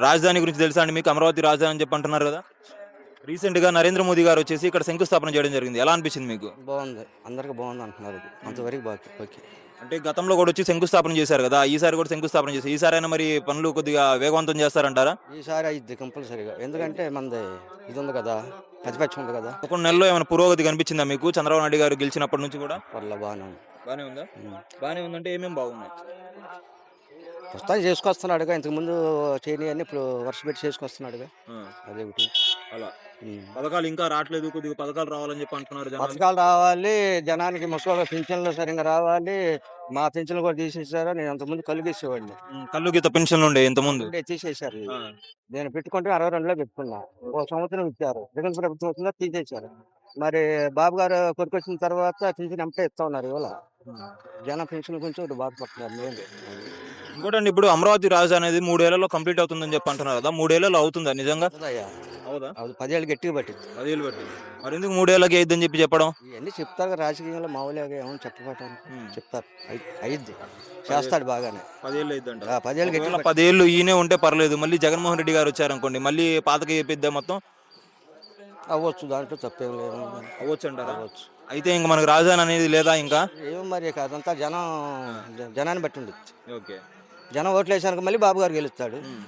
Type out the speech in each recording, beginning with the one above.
రాజధాని గురించి తెలుసా అండి మీకు? అమరావతి రాజధాని అని చెప్పి అంటున్నారు కదా! రీసెంట్‌గా నరేంద్ర మోదీ గారు వచ్చేసి ఇక్కడ శంకుస్థాపన చేయడం జరిగింది. ఎలా అనిపించింది మీకు? బావుంది. అందరికి బావుందంటున్నారు ఇది. హ్మ్. అంతవరకు ఓకే. అంటే గతంలో కూడా వచ్చి శంకుస్థాపన చేశారు కదా! ఈసారి కూడా శంకుస్థాపన చేశారు. ఈసారైనా మరి పనులు కొద్దిగా వేగవంతం చేస్తారంటారా? ఈసారి అయ్యిద్ది కంపల్సరీగా. ఎందుకంటే మనది ఇది ఉంది కదా! ప్రతిపక్షం ఉంది కదా! 11 నెలల్లో ఏమైనా పురోగతి కనిపించిందా మీకు? చంద్రబాబు నాయుడు గారు గెలిచినప్పటి నుంచి కూడా? బానే ఉంది. బానే ఉందా? హ్మ్. బానే ఉందంటే ఏమేమి బాగున్నాయి? ప్రస్తుతానికి చేసుకొస్తున్నాడుగా. ఇంతకుముందు చేయనియన్నీ ఇప్పుడు వరుసపెట్టి చేసుకొస్తున్నాడుగా. ఆ! అదొకటి. అలా. హ్మ్. పథకాలు ఇంకా రావట్లేదు. కొద్దిగా పథకాలు రావాలని చెప్పి అంటున్నారు జనాలు. పథకాలు రావాలి. జనానికి ముసలోళ్ళ పింఛన్లు సరిగ్గా రావాలి. మా పింఛన్లు కూడా తీసేసారు. నేను అంతకుముందు కళ్ళు తీసేవాడిని. కల్లు గీత పెన్షన్లుండేయి ఇంతకుముందు. ఉండే తీసేశారు. ఆ! నేను పెట్టుకుంటే 62లో పెట్టుకున్నా. ఓ సంవత్సరం ఇచ్చారు. జగన్ ప్రభుత్వం వచ్చిందా తీసేశారు. మరి బాబు గారు కొడుకొచ్చిన తర్వాత పింఛన్ ఎమ్మటే ఇస్తా ఉన్నారు ఇవాళ. హ్మ్. జనం పెన్షన్ గురించి ఒకటి బాధపడుతున్నారు మెయిన్. ఇంకోటండి ఇప్పుడు అమరావతి రాజధాని అనేది 3 ఏళ్లలో కంప్లీట్ అవుతుందని చెప్పి అంటున్నారు కదా! 3 ఏళ్లలో అవుతుందా నిజంగా? అవుదయ్యా. అవుదా? అది 10 ఏళ్ళు గట్టిగా పట్టింది. 10 ఏళ్ళు పట్టింది. మరెందుకు 3 ఏళ్ళకి అయిద్దని చెప్పి చెప్పడం? ఇవన్నీ చెప్తారు కదా రాజకీయంలో మామూలుగా ఏమని చెప్పబట్టాను. హ్మ్. చెప్తారు. అయ్యిద్ది. చేస్తాడు బాగానే. 10 ఏళ్ళు అయిద్దంట. 10 ఏళ్ళు ఒకవేళ గట్టిగా 10 ఏళ్ళు ఈయనే ఉంటే పర్లేదు. మళ్ళీ జగన్మోహన్ రెడ్డి గారు వచ్చారనుకోండి. మళ్ళీ పాతకి అయిపోయిద్దా మొత్తం? అవ్వచ్చు. దాంట్లో తప్పేం లేదు. అవ్వొచ్చంటారా? అవ్వచ్చు. అయితే ఇంక మనకు రాజధాని అనేది లేదా ఇంకా? ఏమో మరి ఇక అదంతా జనం ఆ! జనాన్ని బట్టి ఉండిద్ది. ఓకే. జనం ఓట్లేసాక మళ్ళీ బాబు గారు గెలుస్తాడు. హ్మ్.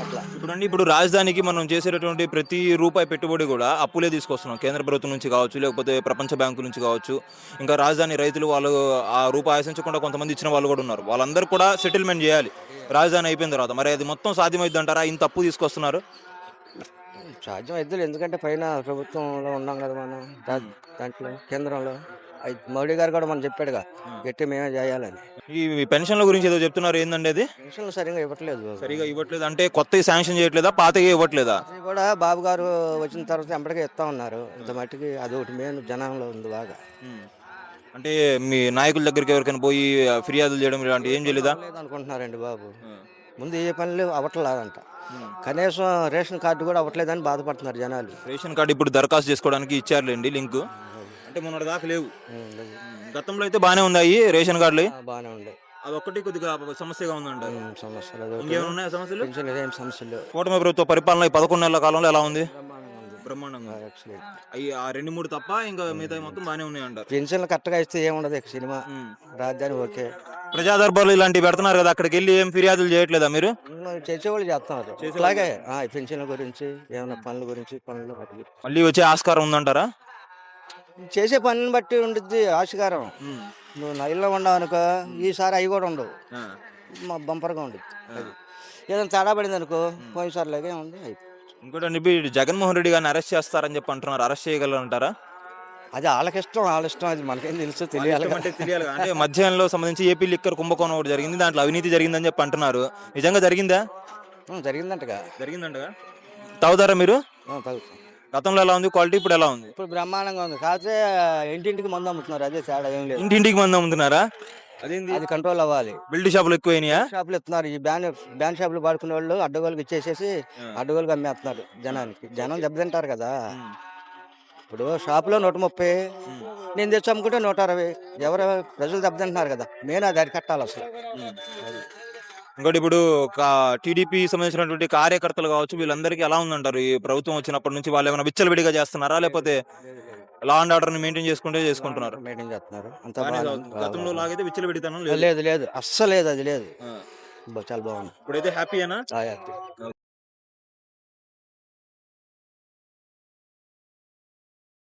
అట్లా. ఇప్పుడు రాజధానికి మనం చేసేటటువంటి ప్రతి రూపాయి పెట్టుబడి గూడా అప్పులే తీసుకొస్తున్నాం. కేంద్ర ప్రభుత్వం నుంచి కావచ్చు, లేకపోతే ప్రపంచ బ్యాంకు నుంచి కావచ్చు. ఇంకా రాజధాని రైతులు వాళ్ళు ఆ రూపాయి ఆశించకుండా కొంతమంది ఇచ్చిన వాళ్ళు గూడా ఉన్నారు. వాళ్ళందరూ కూడా సెటిల్‌మెంట్ జేయాలి. రాజధాని అయిపోయిన తర్వాత. మరి అది మొత్తం సాధ్యమైద్దంటారా? ఇంత అప్పు తీసుకొస్తున్నారు. సాధ్యం అయిద్దిలే. ఎందుకంటే పైన ప్రభుత్వంలో ఉన్నాం కదా మనం. హ్మ్. దాంట్లో కేంద్రంలో. మోడీ గారు కూడా మనం చెప్పాడుగా. హ్మ్. గట్టి మేమే చేయాలని. ఈ పెన్షన్‌ల గురించి ఏదో చెప్తున్నారు ఏందండి అది? పెన్షన్లు సరిగ్గా ఇవ్వట్లేదు బాబు. సరిగ్గా ఇవ్వట్లేదు అంటే కొత్తయి శాంక్షన్ చేయట్లేదా? పాతయి ఇవ్వట్లేదా? అది కూడా బాబు గారు వచ్చిన తర్వాత ఎంబడిగా ఇస్తా ఉన్నారు. ఇంత మట్టికి అదొకటి మెయిన్ జనంలో ఉంది బాగా. హ్మ్. అంటే మీ నాయకుల దగ్గరికి ఎవరికైనా పోయి ఫిర్యాదులు చేయడం ఇలాంటివి ఏం చేయలేదా? అనుకుంటున్నారండి బాబు. ఆ! ముందు ఏ పనులు అవ్వట్లేదంట. హ్మ్. కనీసం రేషన్ కార్డు కూడా అవ్వట్లేదని బాధపడుతున్నారు జనాలు. రేషన్ కార్డ్ ఇప్పుడు దరఖాస్తు చేసుకోవడానికి ఇచ్చారులెండి లింకు. అంటే మొన్నటి దాకా లేవు. అది. గతంలో అయితే బానే ఉందాయి రేషన్ కార్డులయి. బాగానే ఉంది. అదొక్కటి కొద్దిగా సమస్యగా ఉందంటారు. సమస్యలు అదొకటి. ఇంకేమైనా ఉన్నాయా సమస్యలు? పెన్షన్ ఏం సమస్యలు లేవు. కూటమి ప్రభుత్వ పరిపాలన ఈ 11 నెలల కాలంలో ఎలా ఉంది? బ్రహ్మాండంగా ఉంది. బ్రహ్మాండంగా ఉంది. ఎక్సలెంట్. ఆ 2, 3 తప్ప ఇంకా మిగతాయి మొత్తం బానే ఉన్నాయంటారు. పెన్షన్లు కరెక్ట్‌గా ఇస్తే ఏముండదు ఇక సినిమా. హ్మ్. రాజధాని ఓకే. ప్రజా దర్బార్లు ఇలాంటివి పెడుతున్నారు కదా! అక్కడికెళ్ళి ఏం ఫిర్యాదులు చేయట్లేదా మీరు? చేసేవాళ్ళు చేస్తున్నారు. చేసేవాళ్ళు ఇట్లాగే ఈ పెన్షన్ల గురించి ఏమైనా పనుల గురించి పనులు వాటికి. మళ్ళీ వచ్చే ఆస్కారం ఉందంటారా? చేసే పనిని బట్టి ఉండిద్ది ఆశకారం. హ్మ్. నువ్వు నైల్లో ఉన్నావు అనుకో ఈసారి అవి కూడా ఉండవు. ఆ! బంపర్గా ఉండిద్ది. ఆ! అది ఏదైనా తేడా పడింది అనుకో పోయినసారిలాగే ఉంది ఇంకోటండి ఇప్పుడు జగన్మోహన్ రెడ్డి గారిని అరెస్ట్ చేస్తారని చెప్పి అంటున్నారు. అరెస్ట్ చేయగలరంటారా? అది వాళ్ళ ఇష్టం అది మనకేం తెలుసు వాళ్ళ తెలియాలి ఇష్టం కదా. అంటే తెలియాలి కదా. అంటే మద్యంలో సంబంధించి ఏపీ లిక్కర్ కుంభకోణం ఒకటి జరిగింది. దాంట్లో అవినీతి జరిగిందని చెప్పి అంటున్నారు. నిజంగా జరిగిందా? జరిగిందంటగా. జరిగిందంటగా. తాగుతారా మీరు? తాగుతాం. గతంలో ఎలా ఉంది క్వాలిటీ? ఇప్పుడు ఎలా ఉంది? ఇప్పుడు బ్రహ్మాండంగా ఉంది. కాకపోతే ఇంటింటికి మందు అమ్ముతున్నారు అదే తేడా ఏం లేదు. ఇంటింటికి మంది అమ్ముతున్నారా? అదేంది? అది కంట్రోల్ అవ్వాలి. బెల్ట్ షాపులు ఎక్కువైనాయా? షాపులు ఇస్తున్నారు. ఈ బ్యాన్ షాపులు వాడుకునే వాళ్ళు అడ్డగోలుకి ఇచ్చేసేసి ఆ. అడ్డగోలుకి అమ్మేస్తున్నారు జనానికి. జనం దెబ్బతింటారు కదా. ఉమ్. ఇప్పుడు షాపులో 130 ఉమ్. నేను తెచ్చి అమ్ముకుంటే 160. ఎవరు ప్రజలు దెబ్బతింటున్నారు కదా. మెయిన్ అది అరికట్టాలి అసలు. ఉమ్. అది. ఇంకోటి ఇప్పుడు టీడీపీ సంబంధించినటువంటి కార్యకర్తలు కావచ్చు వీళ్ళందరికీ ఎలా ఉందంటారు? ఈ ప్రభుత్వం వచ్చినప్పటి నుంచి వాళ్ళు ఏమైనా విచ్చలవిడిగా చేస్తున్నారా? లేకపోతే లా అండ్ ఆర్డర్‌ని మెయింటైన్ చేసుకుంటే చేసుకుంటున్నారా? మెయింటైన్ చేస్తున్నారు. అంతా బానే బాగా సాగుతుంది. గతంలో లాగైతే విచ్చలవిడితనం లేదు. లేదు లేదు అస్సలు లేదు. అది లేదు. ఆ. చాలా బాగుంది. ఇప్పుడైతే హ్యాపీయేనా? హ్యాపీ.